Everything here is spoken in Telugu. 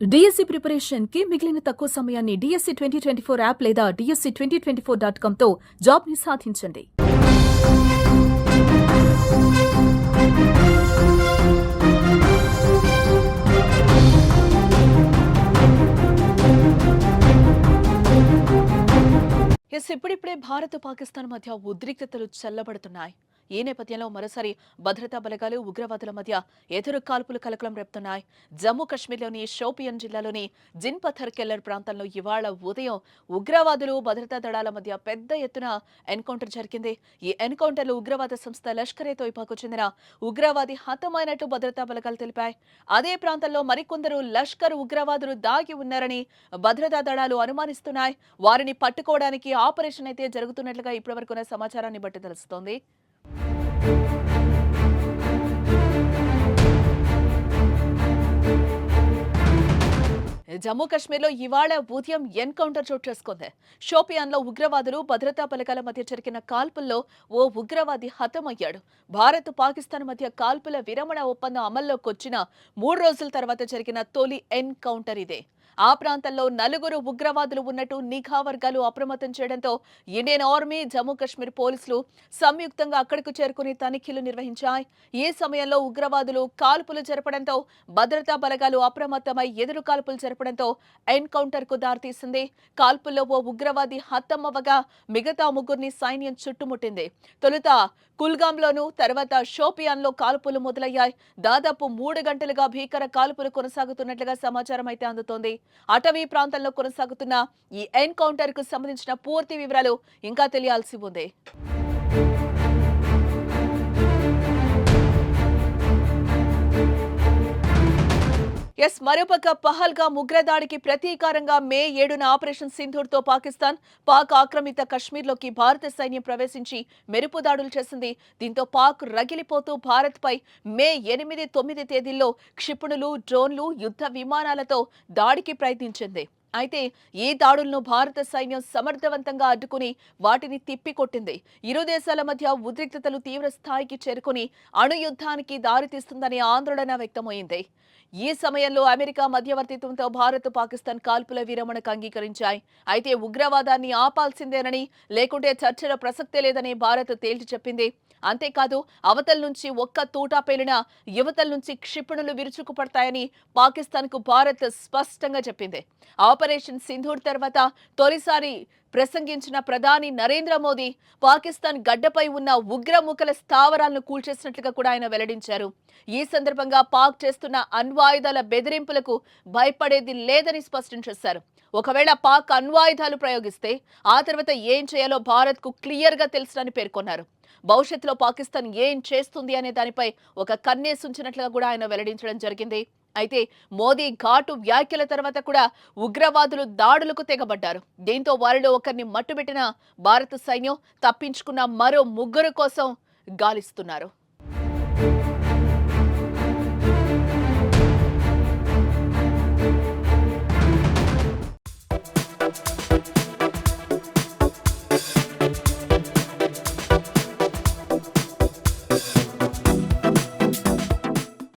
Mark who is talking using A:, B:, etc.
A: డిఎస్సి ప్రిపరేషన్ కి మిగిలిన తక్కువ సమయాన్ని డిఎస్సి 2024 యాప్ లేదా DSC2024.com తో జాబ్ ని సాధించండి. ఇప్పుడిప్పుడే భారత్ పాకిస్తాన్ మధ్య ఉద్రిక్తతలు చల్లబడుతున్నాయి. ఈ నేపథ్యంలో మరోసారి భద్రతా బలగాలు ఉగ్రవాదుల మధ్య ఎదురు కాల్పులు కలకలం రేపుతున్నాయి. జమ్మూ కశ్మీర్లోని షోపియన్ జిల్లాలోని జిన్పథర్ కెల్లర్ ప్రాంతంలో ఇవాళ ఉదయం ఉగ్రవాదులు భద్రతా దళాల మధ్య పెద్ద ఎత్తున ఎన్కౌంటర్ జరిగింది. ఈ ఎన్కౌంటర్లో ఉగ్రవాద సంస్థ లష్కర్-ఏ-తోయిబాకు చెందిన ఉగ్రవాది హతమైనట్టు భద్రతా బలగాలు తెలిపాయి. అదే ప్రాంతంలో మరికొందరు లష్కర్ ఉగ్రవాదులు దాగి ఉన్నారని భద్రతా దళాలు అనుమానిస్తున్నాయి. వారిని పట్టుకోవడానికి ఆపరేషన్ అయితే జరుగుతున్నట్లుగా ఇప్పటివరకున్న సమాచారాన్ని బట్టి తెలుస్తోంది. జమ్మూ కశ్మీర్లో ఇవాళ ఉదయం ఎన్కౌంటర్ చోటు చేసుకుంది. షోపియాన్లో ఉగ్రవాదులు భద్రతా బలగాల మధ్య జరిగిన కాల్పుల్లో ఓ ఉగ్రవాది హతమయ్యాడు. భారత్ పాకిస్తాన్ మధ్య కాల్పుల విరమణ ఒప్పందం అమల్లోకి వచ్చిన 3 రోజుల తర్వాత జరిగిన తొలి ఎన్కౌంటర్ ఇదే. ఆ ప్రాంతంలో 4 ఉగ్రవాదులు ఉన్నట్టు నిఘా వర్గాలు అప్రమత్తం చేయడంతో ఇండియన్ ఆర్మీ, జమ్మూ కశ్మీర్ పోలీసులు సంయుక్తంగా అక్కడకు చేరుకుని తనిఖీలు నిర్వహించాయి. ఈ సమయంలో ఉగ్రవాదులు కాల్పులు జరపడంతో భద్రతా బలగాలు అప్రమత్తమై ఎదురు కాల్పులు జరపడంతో ఎన్కౌంటర్ కు దారితీసింది. కాల్పుల్లో ఓ ఉగ్రవాది హతమవ్వగా మిగతా 3 సైన్యం చుట్టుముట్టింది. తొలుత కుల్గాంలోనూ తర్వాత షోపియాన్లో కాల్పులు మొదలయ్యాయి. దాదాపు 3 గంటలుగా భీకర కాల్పులు కొనసాగుతున్నట్లుగా సమాచారం అయితే అందుతోంది. అటవీ ప్రాంతంలో కొనసాగుతున్న ఈ ఎన్కౌంటర్ కు సంబంధించిన పూర్తి వివరాలు ఇంకా తెలియాల్సి ఉంది. మరోపక్క పహల్గాం ఉగ్రదాడికి ప్రతీకారంగా మే 7న ఆపరేషన్ సింధూర్ తో పాక్ ఆక్రమిత కశ్మీర్లోకి భారత సైన్యం ప్రవేశించి మెరుపు దాడులు చేసింది. దీంతో పాక్ రగిలిపోతూ భారత్ పై మే 8, 9 తేదీల్లో క్షిపణులు, డ్రోన్లు, యుద్ధ విమానాలతో దాడికి ప్రయత్నించింది. అయితే ఈ దాడులను భారత సైన్యం సమర్థవంతంగా అడ్డుకుని వాటిని తిప్పికొట్టింది. ఇరు దేశాల మధ్య ఉద్రిక్తతలు తీవ్ర స్థాయికి చేరుకుని అణుయుద్ధానికి దారితీస్తుందనే ఆందోళన వ్యక్తమైంది. ఈ సమయంలో అమెరికా మధ్యవర్తిత్వంతో భారత్, పాకిస్తాన్ కాల్పుల విరమణకు అంగీకరించాయి. అయితే ఉగ్రవాదాన్ని ఆపాల్సిందేనని, లేకుంటే చర్చల ప్రసక్తే లేదని భారత్ తేల్చి చెప్పింది. అంతేకాదు, అవతల నుంచి ఒక్క తూటా పేలినా యువతల నుంచి క్షిపణులు విరుచుకుపడతాయని పాకిస్తాన్కు భారత్ స్పష్టంగా చెప్పింది. ఆపరేషన్ సింధూర్ తర్వాత తొలిసారి ప్రసంగించిన ప్రధాని నరేంద్ర మోదీ పాకిస్తాన్ గడ్డపై ఉన్న ఉగ్రముఖల స్థావరాలను కూల్చేసినట్లుగా కూడా ఆయన వెల్లడించారు. ఈ సందర్భంగా పాక్ చేస్తున్న అణ్వాయుధాల బెదిరింపులకు భయపడేది లేదని స్పష్టం చేశారు. ఒకవేళ పాక్ అణ్వాయుధాలు ప్రయోగిస్తే ఆ తర్వాత ఏం చేయాలో భారత్కు క్లియర్గా తెలుసునని పేర్కొన్నారు. భవిష్యత్తులో పాకిస్తాన్ ఏం చేస్తుంది అనే దానిపై ఒక కన్నేసి ఉంచినట్లుగా కూడా ఆయన వెల్లడించడం జరిగింది. అయితే మోదీ ఘాటు వ్యాఖ్యల తర్వాత కూడా ఉగ్రవాదులు దాడులకు తెగబడ్డారు. దీంతో వారిలో ఒకరిని మట్టుబెట్టిన భారత సైన్యం తప్పించుకున్న మరో 3 కోసం గాలిస్తున్నారు.